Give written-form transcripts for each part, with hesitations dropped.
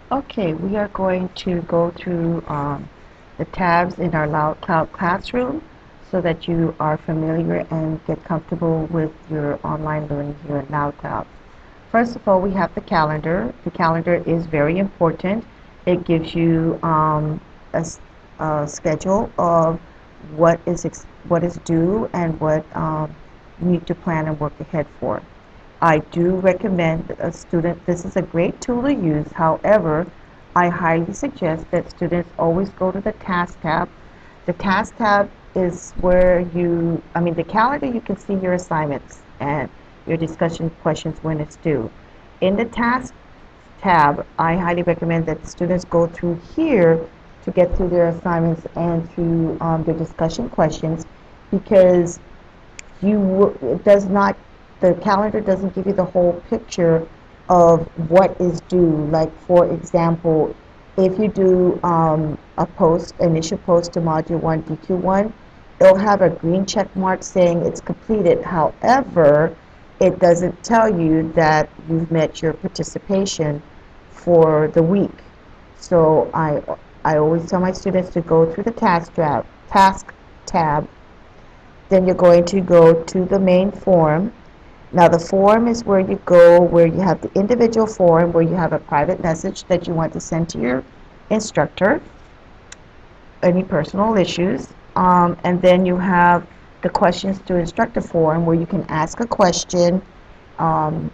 Okay, we are going to go through the tabs in our Loud Cloud Classroom so that you are familiar and get comfortable with your online learning here in Loud Cloud. First of all, we have the calendar. The calendar is very important. It gives you a schedule of what is due and what you need to plan and work ahead for. I do recommend a student, this is a great tool to use. However, I highly suggest that students always go to the task tab. The task tab is where the calendar, you can see your assignments and your discussion questions when it's due. In the task tab, I highly recommend that students go through here to get through their assignments and through their discussion questions, because it does not, the calendar doesn't give you the whole picture of what is due. Like, for example, if you do initial post to module 1 DQ1, it'll have a green check mark saying it's completed. However, it doesn't tell you that you've met your participation for the week. So I always tell my students to go through the task tab. Then you're going to go to the main form. Now the form is where you go, where you have the individual form, where you have a private message that you want to send to your instructor, any personal issues. And then you have the questions to instructor form, where you can ask a question um,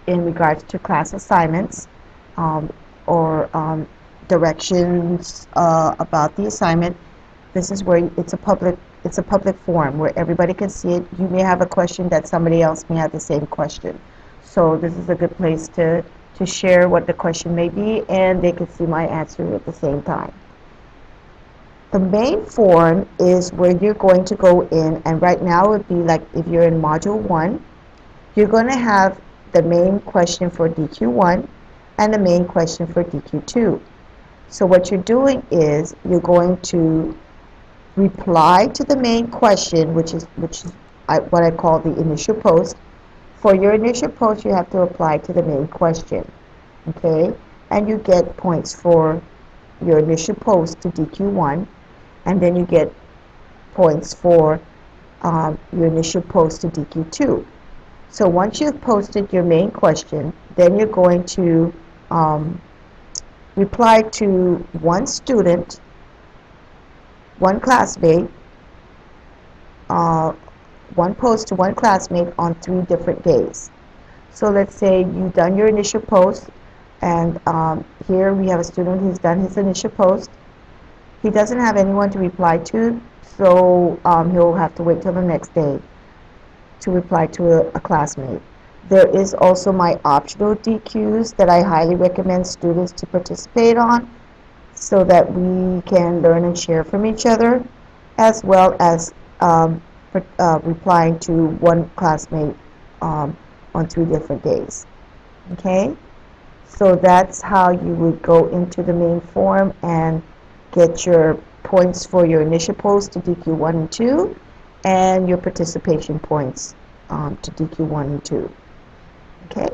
in regards to class assignments, or directions about the assignment. This is where it's a public forum where everybody can see it. You may have a question that somebody else may have the same question. So this is a good place to share what the question may be, and they can see my answer at the same time. The main form is where you're going to go in, and right now it would be like if you're in Module 1, you're going to have the main question for DQ1 and the main question for DQ2. So what you're doing is you're going to reply to the main question, which is what I call the initial post. For your initial post, you have to apply to the main question, okay? And you get points for your initial post to DQ1, and then you get points for your initial post to DQ2. So once you've posted your main question, then you're going to um, reply to one student, one classmate, uh, one post to one classmate on 3 different days. So let's say you've done your initial post, and here we have a student who's done his initial post. He doesn't have anyone to reply to, so he'll have to wait till the next day to reply to a classmate. There is also my optional DQs that I highly recommend students to participate on, so that we can learn and share from each other, as well as replying to one classmate on 3 different days. Okay? So that's how you would go into the main form and get your points for your initial post to DQ1 and 2, and your participation points to DQ1 and 2. Okay?